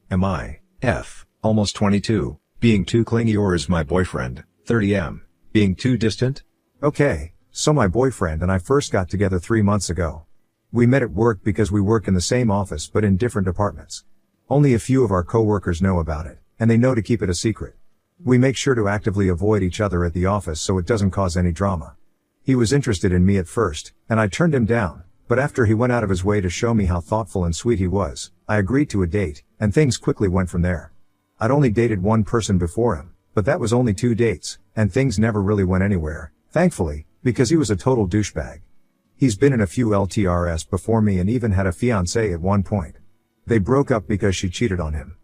Am I, F, almost 22, being too clingy, or is my boyfriend, 30M, being too distant? Okay, so my boyfriend and I first got together 3 months ago. We met at work because we work in the same office but in different departments. Only a few of our coworkers know about it, and they know to keep it a secret. We make sure to actively avoid each other at the office so it doesn't cause any drama. He was interested in me at first, and I turned him down, but after he went out of his way to show me how thoughtful and sweet he was, I agreed to a date, and things quickly went from there. I'd only dated one person before him, but that was only 2 dates, and things never really went anywhere, thankfully, because he was a total douchebag. He's been in a few LTRS before me and even had a fiancée at one point. They broke up because she cheated on him.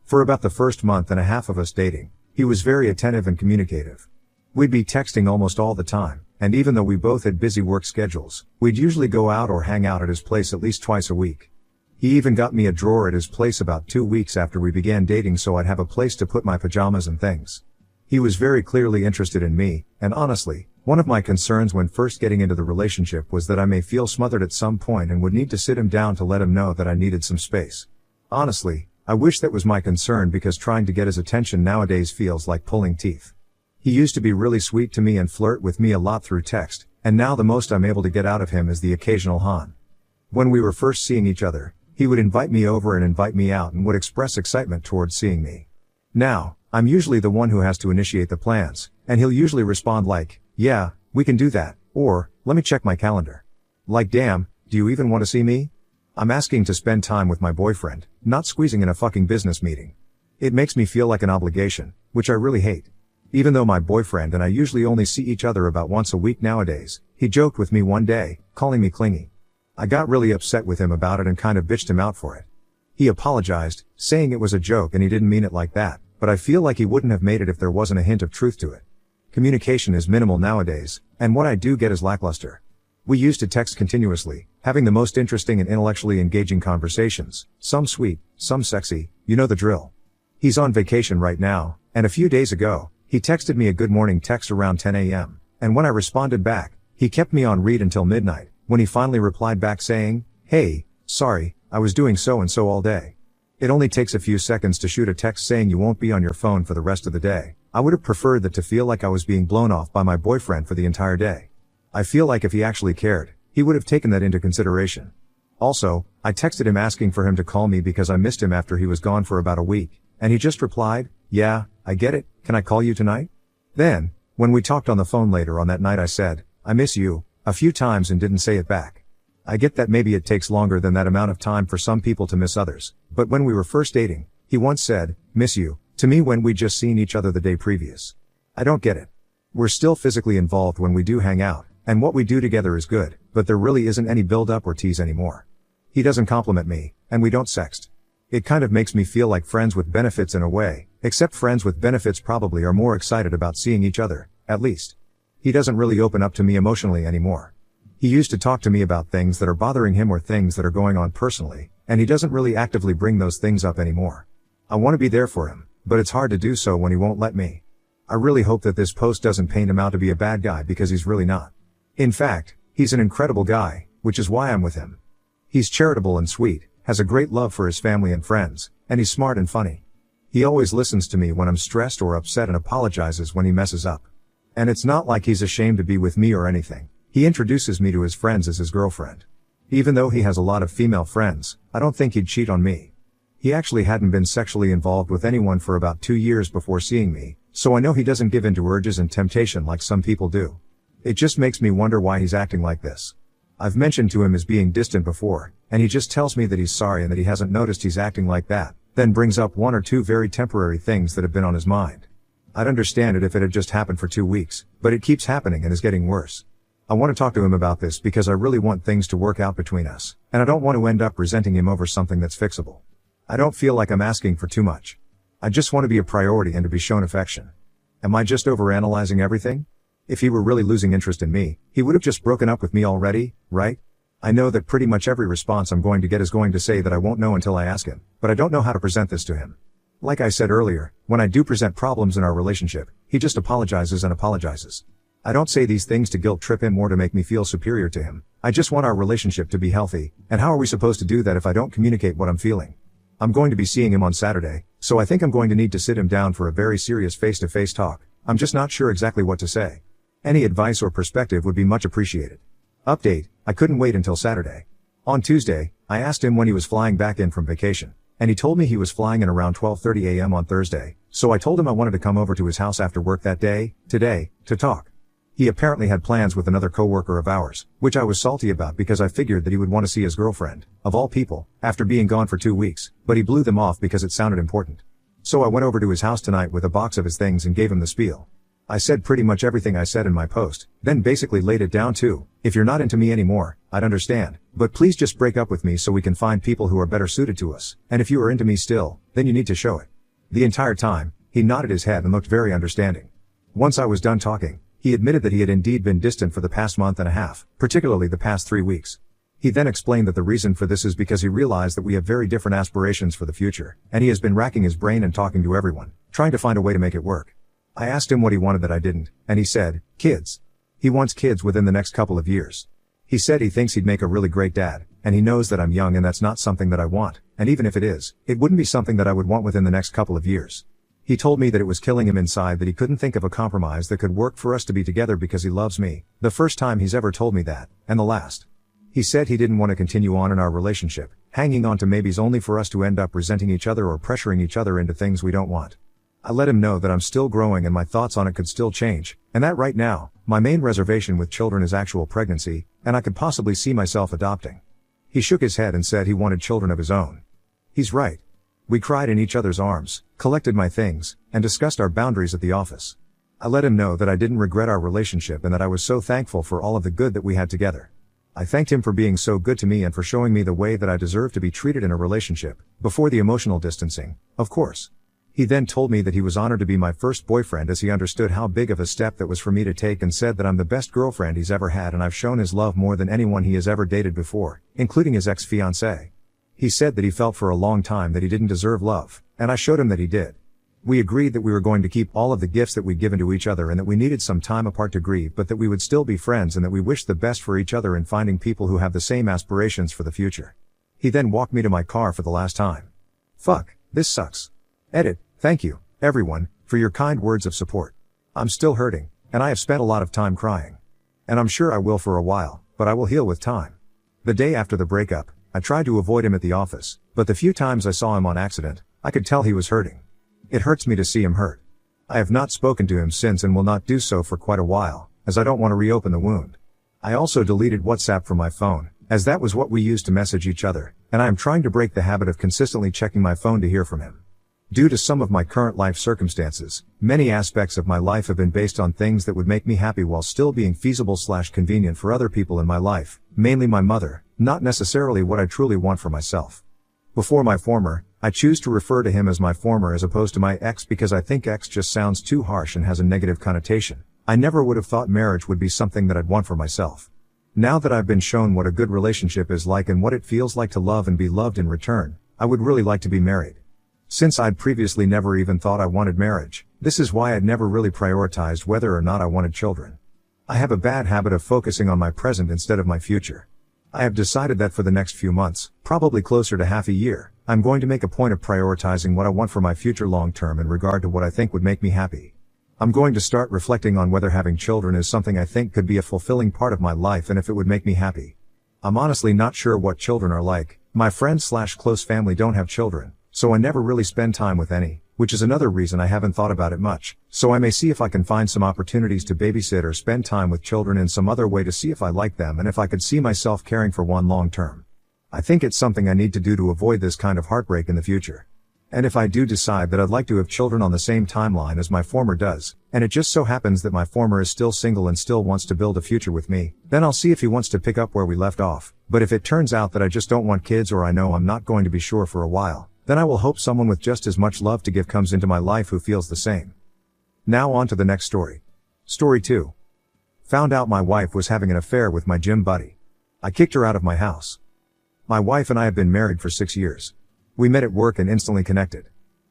For about the first month and a half of us dating, he was very attentive and communicative. We'd be texting almost all the time, and even though we both had busy work schedules, we'd usually go out or hang out at his place at least twice a week. He even got me a drawer at his place about 2 weeks after we began dating so I'd have a place to put my pajamas and things. He was very clearly interested in me, and honestly, one of my concerns when first getting into the relationship was that I may feel smothered at some point and would need to sit him down to let him know that I needed some space. Honestly, I wish that was my concern because trying to get his attention nowadays feels like pulling teeth. He used to be really sweet to me and flirt with me a lot through text, and now the most I'm able to get out of him is the occasional Han. When we were first seeing each other, he would invite me over and invite me out and would express excitement towards seeing me. Now, I'm usually the one who has to initiate the plans, and he'll usually respond like, "Yeah, we can do that," or, "Let me check my calendar." Like, damn, do you even want to see me? I'm asking to spend time with my boyfriend, not squeezing in a fucking business meeting. It makes me feel like an obligation, which I really hate. Even though my boyfriend and I usually only see each other about once a week nowadays, he joked with me one day, calling me clingy. I got really upset with him about it and kind of bitched him out for it. He apologized, saying it was a joke and he didn't mean it like that, but I feel like he wouldn't have made it if there wasn't a hint of truth to it. Communication is minimal nowadays, and what I do get is lackluster. We used to text continuously, having the most interesting and intellectually engaging conversations, some sweet, some sexy, you know the drill. He's on vacation right now, and a few days ago, he texted me a good morning text around 10 a.m., and when I responded back, he kept me on read until midnight, when he finally replied back saying, "Hey, sorry, I was doing so and so all day." It only takes a few seconds to shoot a text saying you won't be on your phone for the rest of the day. I would have preferred that to feel like I was being blown off by my boyfriend for the entire day. I feel like if he actually cared, he would have taken that into consideration. Also, I texted him asking for him to call me because I missed him after he was gone for about a week, and he just replied, "Yeah, I get it, can I call you tonight?" Then, when we talked on the phone later on that night I said, "I miss you," a few times and didn't say it back. I get that maybe it takes longer than that amount of time for some people to miss others, but when we were first dating, he once said, "Miss you," to me when we'd just seen each other the day previous. I don't get it. We're still physically involved when we do hang out, and what we do together is good, but there really isn't any build-up or tease anymore. He doesn't compliment me, and we don't sext. It kind of makes me feel like friends with benefits in a way, except friends with benefits probably are more excited about seeing each other, at least. He doesn't really open up to me emotionally anymore. He used to talk to me about things that are bothering him or things that are going on personally, and he doesn't really actively bring those things up anymore. I want to be there for him, but it's hard to do so when he won't let me. I really hope that this post doesn't paint him out to be a bad guy because he's really not. In fact, he's an incredible guy, which is why I'm with him. He's charitable and sweet, has a great love for his family and friends, and he's smart and funny. He always listens to me when I'm stressed or upset and apologizes when he messes up. And it's not like he's ashamed to be with me or anything. He introduces me to his friends as his girlfriend. Even though he has a lot of female friends, I don't think he'd cheat on me. He actually hadn't been sexually involved with anyone for about 2 years before seeing me, so I know he doesn't give in to urges and temptation like some people do. It just makes me wonder why he's acting like this. I've mentioned to him as being distant before, and he just tells me that he's sorry and that he hasn't noticed he's acting like that, then brings up 1 or 2 very temporary things that have been on his mind. I'd understand it if it had just happened for 2 weeks, but it keeps happening and is getting worse. I want to talk to him about this because I really want things to work out between us, and I don't want to end up resenting him over something that's fixable. I don't feel like I'm asking for too much. I just want to be a priority and to be shown affection. Am I just overanalyzing everything? If he were really losing interest in me, he would have just broken up with me already, right? I know that pretty much every response I'm going to get is going to say that I won't know until I ask him, but I don't know how to present this to him. Like I said earlier, when I do present problems in our relationship, he just apologizes and apologizes. I don't say these things to guilt trip him or to make me feel superior to him. I just want our relationship to be healthy, and how are we supposed to do that if I don't communicate what I'm feeling? I'm going to be seeing him on Saturday, so I think I'm going to need to sit him down for a very serious face-to-face talk. I'm just not sure exactly what to say. Any advice or perspective would be much appreciated. Update, I couldn't wait until Saturday. On Tuesday, I asked him when he was flying back in from vacation, and he told me he was flying in around 12:30 a.m. on Thursday, so I told him I wanted to come over to his house after work that day, today, to talk. He apparently had plans with another coworker of ours, which I was salty about because I figured that he would want to see his girlfriend, of all people, after being gone for 2 weeks, but he blew them off because it sounded important. So I went over to his house tonight with a box of his things and gave him the spiel. I said pretty much everything I said in my post, then basically laid it down too. If you're not into me anymore, I'd understand, but please just break up with me so we can find people who are better suited to us, and if you are into me still, then you need to show it. The entire time, he nodded his head and looked very understanding. Once I was done talking, he admitted that he had indeed been distant for the past month and a half, particularly the past 3 weeks. He then explained that the reason for this is because he realized that we have very different aspirations for the future, and he has been racking his brain and talking to everyone, trying to find a way to make it work. I asked him what he wanted that I didn't, and he said, kids. He wants kids within the next couple of years. He said he thinks he'd make a really great dad, and he knows that I'm young and that's not something that I want, and even if it is, it wouldn't be something that I would want within the next couple of years. He told me that it was killing him inside that he couldn't think of a compromise that could work for us to be together because he loves me, the first time he's ever told me that, and the last. He said he didn't want to continue on in our relationship, hanging on to maybes only for us to end up resenting each other or pressuring each other into things we don't want. I let him know that I'm still growing and my thoughts on it could still change, and that right now, my main reservation with children is actual pregnancy, and I could possibly see myself adopting. He shook his head and said he wanted children of his own. He's right. We cried in each other's arms, collected my things, and discussed our boundaries at the office. I let him know that I didn't regret our relationship and that I was so thankful for all of the good that we had together. I thanked him for being so good to me and for showing me the way that I deserve to be treated in a relationship, before the emotional distancing, of course. He then told me that he was honored to be my first boyfriend as he understood how big of a step that was for me to take and said that I'm the best girlfriend he's ever had and I've shown his love more than anyone he has ever dated before, including his ex-fiancée. He said that he felt for a long time that he didn't deserve love, and I showed him that he did. We agreed that we were going to keep all of the gifts that we'd given to each other and that we needed some time apart to grieve but that we would still be friends and that we wished the best for each other in finding people who have the same aspirations for the future. He then walked me to my car for the last time. Fuck, this sucks. Edit. Thank you, everyone, for your kind words of support. I'm still hurting, and I have spent a lot of time crying. And I'm sure I will for a while, but I will heal with time. The day after the breakup, I tried to avoid him at the office, but the few times I saw him on accident, I could tell he was hurting. It hurts me to see him hurt. I have not spoken to him since and will not do so for quite a while, as I don't want to reopen the wound. I also deleted WhatsApp from my phone, as that was what we used to message each other, and I am trying to break the habit of consistently checking my phone to hear from him. Due to some of my current life circumstances, many aspects of my life have been based on things that would make me happy while still being feasible/convenient for other people in my life, mainly my mother, not necessarily what I truly want for myself. Before my former, I choose to refer to him as my former as opposed to my ex because I think ex just sounds too harsh and has a negative connotation. I never would have thought marriage would be something that I'd want for myself. Now that I've been shown what a good relationship is like and what it feels like to love and be loved in return, I would really like to be married. Since I'd previously never even thought I wanted marriage, this is why I'd never really prioritized whether or not I wanted children. I have a bad habit of focusing on my present instead of my future. I have decided that for the next few months, probably closer to half a year, I'm going to make a point of prioritizing what I want for my future long term in regard to what I think would make me happy. I'm going to start reflecting on whether having children is something I think could be a fulfilling part of my life and if it would make me happy. I'm honestly not sure what children are like. My friends/close family don't have children, so I never really spend time with any, which is another reason I haven't thought about it much, so I may see if I can find some opportunities to babysit or spend time with children in some other way to see if I like them and if I could see myself caring for one long term. I think it's something I need to do to avoid this kind of heartbreak in the future. And if I do decide that I'd like to have children on the same timeline as my former does, and it just so happens that my former is still single and still wants to build a future with me, then I'll see if he wants to pick up where we left off. But if it turns out that I just don't want kids or I know I'm not going to be sure for a while, then I will hope someone with just as much love to give comes into my life who feels the same. Now on to the next story. Story 2. Found out my wife was having an affair with my gym buddy. I kicked her out of my house. My wife and I have been married for 6 years. We met at work and instantly connected.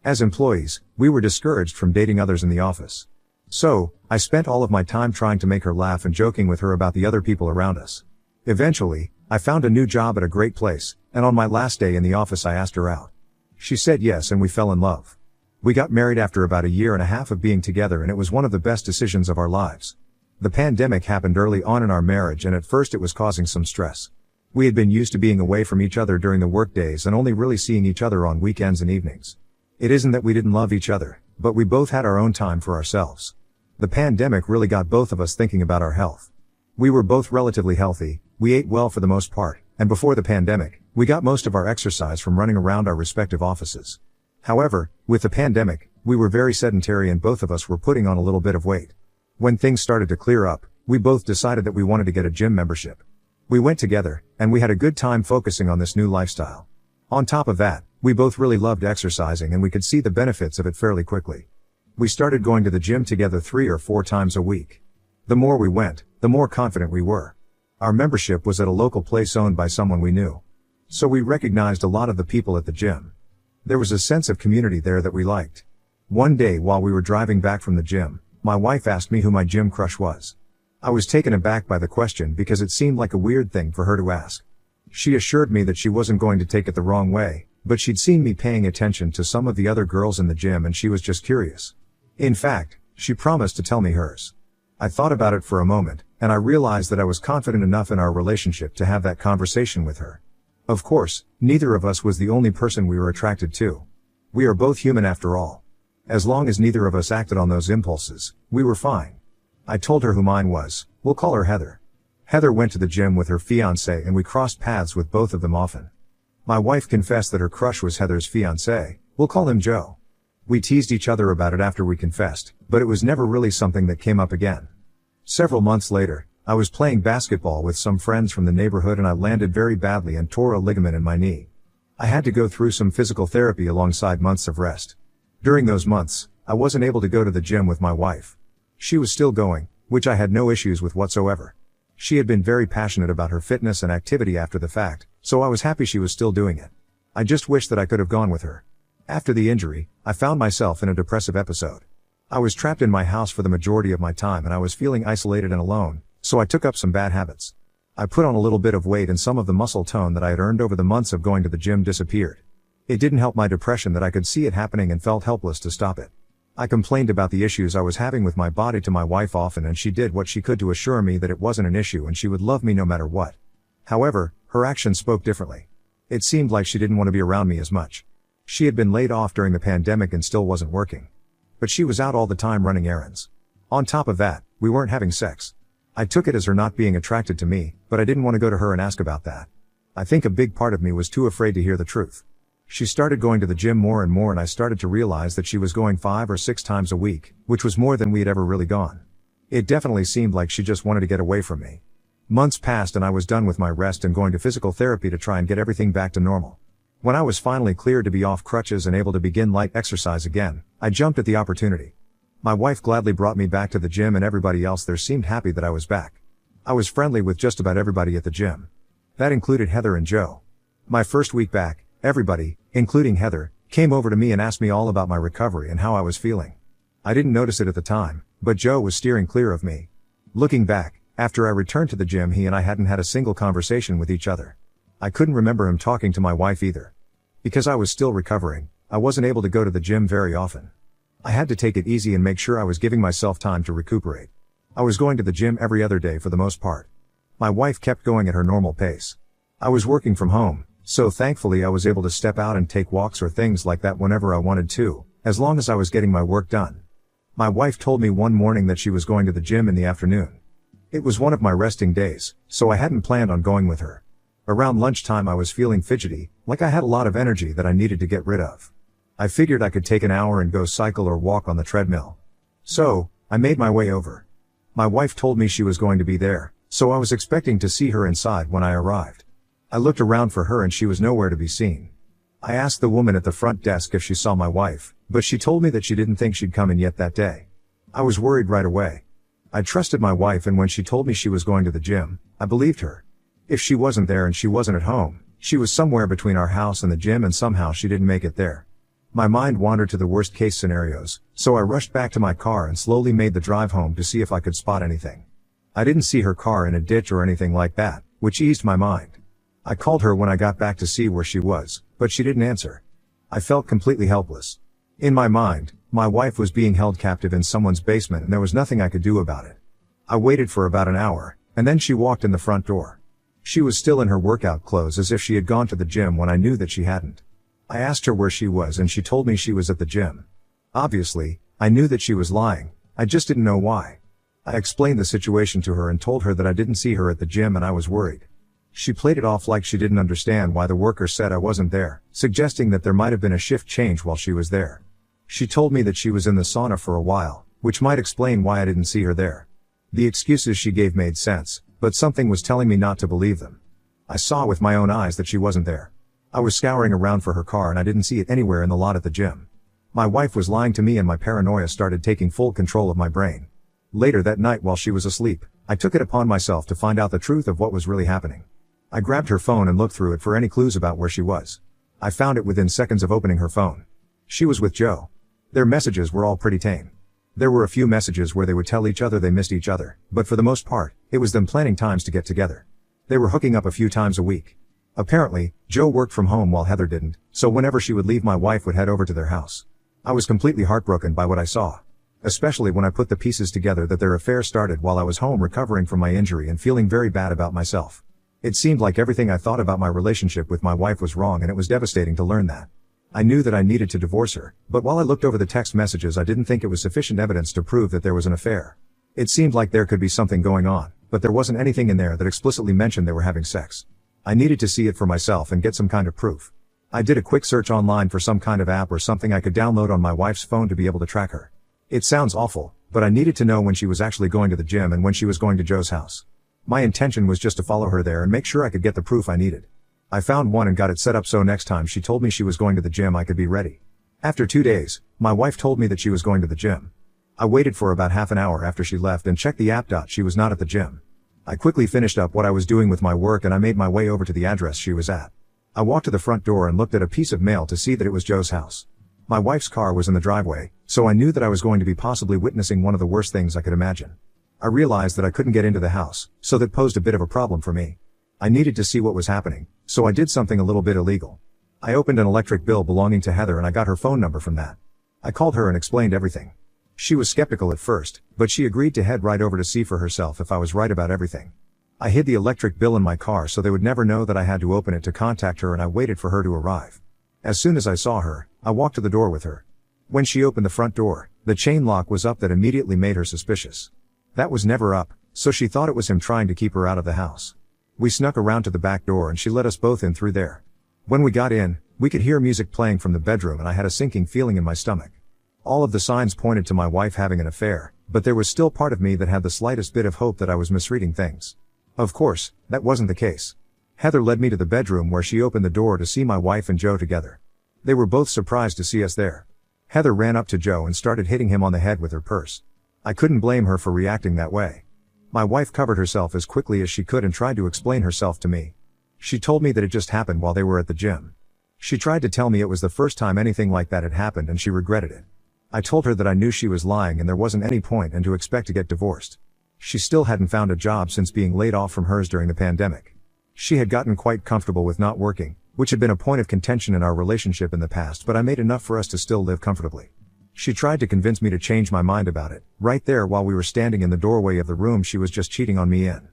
As employees, we were discouraged from dating others in the office. So, I spent all of my time trying to make her laugh and joking with her about the other people around us. Eventually, I found a new job at a great place, and on my last day in the office I asked her out. She said yes and we fell in love. We got married after about a year and a half of being together and it was one of the best decisions of our lives. The pandemic happened early on in our marriage and at first it was causing some stress. We had been used to being away from each other during the workdays and only really seeing each other on weekends and evenings. It isn't that we didn't love each other, but we both had our own time for ourselves. The pandemic really got both of us thinking about our health. We were both relatively healthy, we ate well for the most part, and before the pandemic, we got most of our exercise from running around our respective offices. However, with the pandemic, we were very sedentary and both of us were putting on a little bit of weight. When things started to clear up, we both decided that we wanted to get a gym membership. We went together, and we had a good time focusing on this new lifestyle. On top of that, we both really loved exercising and we could see the benefits of it fairly quickly. We started going to the gym together 3 or 4 times a week. The more we went, the more confident we were. Our membership was at a local place owned by someone we knew. So we recognized a lot of the people at the gym. There was a sense of community there that we liked. One day while we were driving back from the gym, my wife asked me who my gym crush was. I was taken aback by the question because it seemed like a weird thing for her to ask. She assured me that she wasn't going to take it the wrong way, but she'd seen me paying attention to some of the other girls in the gym and she was just curious. In fact, she promised to tell me hers. I thought about it for a moment, and I realized that I was confident enough in our relationship to have that conversation with her. Of course, neither of us was the only person we were attracted to. We are both human after all. As long as neither of us acted on those impulses, we were fine. I told her who mine was. We'll call her Heather. Heather went to the gym with her fiancé and we crossed paths with both of them often. My wife confessed that her crush was Heather's fiancé. We'll call him Joe. We teased each other about it after we confessed, but it was never really something that came up again. Several months later, I was playing basketball with some friends from the neighborhood and I landed very badly and tore a ligament in my knee. I had to go through some physical therapy alongside months of rest. During those months, I wasn't able to go to the gym with my wife. She was still going, which I had no issues with whatsoever. She had been very passionate about her fitness and activity after the fact, so I was happy she was still doing it. I just wished that I could have gone with her. After the injury, I found myself in a depressive episode. I was trapped in my house for the majority of my time and I was feeling isolated and alone, so I took up some bad habits. I put on a little bit of weight and some of the muscle tone that I had earned over the months of going to the gym disappeared. It didn't help my depression that I could see it happening and felt helpless to stop it. I complained about the issues I was having with my body to my wife often and she did what she could to assure me that it wasn't an issue and she would love me no matter what. However, her actions spoke differently. It seemed like she didn't want to be around me as much. She had been laid off during the pandemic and still wasn't working. But she was out all the time running errands. On top of that, we weren't having sex. I took it as her not being attracted to me, but I didn't want to go to her and ask about that. I think a big part of me was too afraid to hear the truth. She started going to the gym more and more and I started to realize that she was going 5 or 6 times a week, which was more than we had ever really gone. It definitely seemed like she just wanted to get away from me. Months passed and I was done with my rest and going to physical therapy to try and get everything back to normal. When I was finally cleared to be off crutches and able to begin light exercise again, I jumped at the opportunity. My wife gladly brought me back to the gym and everybody else there seemed happy that I was back. I was friendly with just about everybody at the gym. That included Heather and Joe. My first week back, everybody, including Heather, came over to me and asked me all about my recovery and how I was feeling. I didn't notice it at the time, but Joe was steering clear of me. Looking back, after I returned to the gym he and I hadn't had a single conversation with each other. I couldn't remember him talking to my wife either. Because I was still recovering, I wasn't able to go to the gym very often. I had to take it easy and make sure I was giving myself time to recuperate. I was going to the gym every other day for the most part. My wife kept going at her normal pace. I was working from home, so thankfully I was able to step out and take walks or things like that whenever I wanted to, as long as I was getting my work done. My wife told me one morning that she was going to the gym in the afternoon. It was one of my resting days, so I hadn't planned on going with her. Around lunchtime I was feeling fidgety, like I had a lot of energy that I needed to get rid of. I figured I could take an hour and go cycle or walk on the treadmill. So, I made my way over. My wife told me she was going to be there, so I was expecting to see her inside when I arrived. I looked around for her and she was nowhere to be seen. I asked the woman at the front desk if she saw my wife, but she told me that she didn't think she'd come in yet that day. I was worried right away. I trusted my wife and when she told me she was going to the gym, I believed her. If she wasn't there and she wasn't at home, she was somewhere between our house and the gym and somehow she didn't make it there. My mind wandered to the worst case scenarios, so I rushed back to my car and slowly made the drive home to see if I could spot anything. I didn't see her car in a ditch or anything like that, which eased my mind. I called her when I got back to see where she was, but she didn't answer. I felt completely helpless. In my mind, my wife was being held captive in someone's basement and there was nothing I could do about it. I waited for about an hour, and then she walked in the front door. She was still in her workout clothes as if she had gone to the gym when I knew that she hadn't. I asked her where she was and she told me she was at the gym. Obviously, I knew that she was lying, I just didn't know why. I explained the situation to her and told her that I didn't see her at the gym and I was worried. She played it off like she didn't understand why the worker said I wasn't there, suggesting that there might have been a shift change while she was there. She told me that she was in the sauna for a while, which might explain why I didn't see her there. The excuses she gave made sense, but something was telling me not to believe them. I saw with my own eyes that she wasn't there. I was scouring around for her car and I didn't see it anywhere in the lot at the gym. My wife was lying to me and my paranoia started taking full control of my brain. Later that night while she was asleep, I took it upon myself to find out the truth of what was really happening. I grabbed her phone and looked through it for any clues about where she was. I found it within seconds of opening her phone. She was with Joe. Their messages were all pretty tame. There were a few messages where they would tell each other they missed each other, but for the most part, it was them planning times to get together. They were hooking up a few times a week. Apparently, Joe worked from home while Heather didn't, so whenever she would leave my wife would head over to their house. I was completely heartbroken by what I saw. Especially when I put the pieces together that their affair started while I was home recovering from my injury and feeling very bad about myself. It seemed like everything I thought about my relationship with my wife was wrong and it was devastating to learn that. I knew that I needed to divorce her, but while I looked over the text messages I didn't think it was sufficient evidence to prove that there was an affair. It seemed like there could be something going on, but there wasn't anything in there that explicitly mentioned they were having sex. I needed to see it for myself and get some kind of proof. I did a quick search online for some kind of app or something I could download on my wife's phone to be able to track her. It sounds awful, but I needed to know when she was actually going to the gym and when she was going to Joe's house. My intention was just to follow her there and make sure I could get the proof I needed. I found one and got it set up so next time she told me she was going to the gym I could be ready. After 2 days, my wife told me that she was going to the gym. I waited for about half an hour after she left and checked the app. She was not at the gym. I quickly finished up what I was doing with my work and I made my way over to the address she was at. I walked to the front door and looked at a piece of mail to see that it was Joe's house. My wife's car was in the driveway, so I knew that I was going to be possibly witnessing one of the worst things I could imagine. I realized that I couldn't get into the house, so that posed a bit of a problem for me. I needed to see what was happening, so I did something a little bit illegal. I opened an electric bill belonging to Heather and I got her phone number from that. I called her and explained everything. She was skeptical at first, but she agreed to head right over to see for herself if I was right about everything. I hid the electric bill in my car so they would never know that I had to open it to contact her and I waited for her to arrive. As soon as I saw her, I walked to the door with her. When she opened the front door, the chain lock was up that immediately made her suspicious. That was never up, so she thought it was him trying to keep her out of the house. We snuck around to the back door and she let us both in through there. When we got in, we could hear music playing from the bedroom and I had a sinking feeling in my stomach. All of the signs pointed to my wife having an affair, but there was still part of me that had the slightest bit of hope that I was misreading things. Of course, that wasn't the case. Heather led me to the bedroom where she opened the door to see my wife and Joe together. They were both surprised to see us there. Heather ran up to Joe and started hitting him on the head with her purse. I couldn't blame her for reacting that way. My wife covered herself as quickly as she could and tried to explain herself to me. She told me that it just happened while they were at the gym. She tried to tell me it was the first time anything like that had happened and she regretted it. I told her that I knew she was lying and there wasn't any point and to expect to get divorced. She still hadn't found a job since being laid off from hers during the pandemic. She had gotten quite comfortable with not working, which had been a point of contention in our relationship in the past, but I made enough for us to still live comfortably. She tried to convince me to change my mind about it, right there while we were standing in the doorway of the room she was just cheating on me in.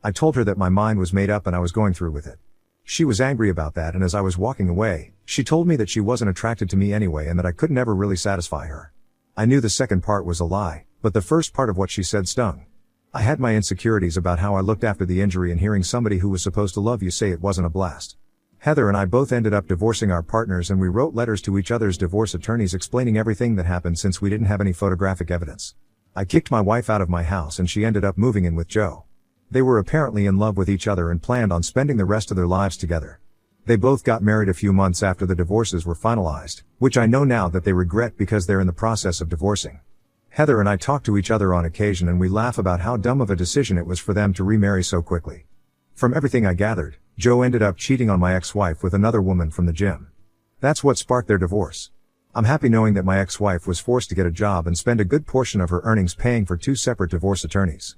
I told her that my mind was made up and I was going through with it. She was angry about that, and as I was walking away, she told me that she wasn't attracted to me anyway and that I could never really satisfy her. I knew the second part was a lie, but the first part of what she said stung. I had my insecurities about how I looked after the injury, and hearing somebody who was supposed to love you say it wasn't a blast. Heather and I both ended up divorcing our partners and we wrote letters to each other's divorce attorneys explaining everything that happened since we didn't have any photographic evidence. I kicked my wife out of my house and she ended up moving in with Joe. They were apparently in love with each other and planned on spending the rest of their lives together. They both got married a few months after the divorces were finalized, which I know now that they regret because they're in the process of divorcing. Heather and I talk to each other on occasion and we laugh about how dumb of a decision it was for them to remarry so quickly. From everything I gathered, Joe ended up cheating on my ex-wife with another woman from the gym. That's what sparked their divorce. I'm happy knowing that my ex-wife was forced to get a job and spend a good portion of her earnings paying for 2 separate divorce attorneys.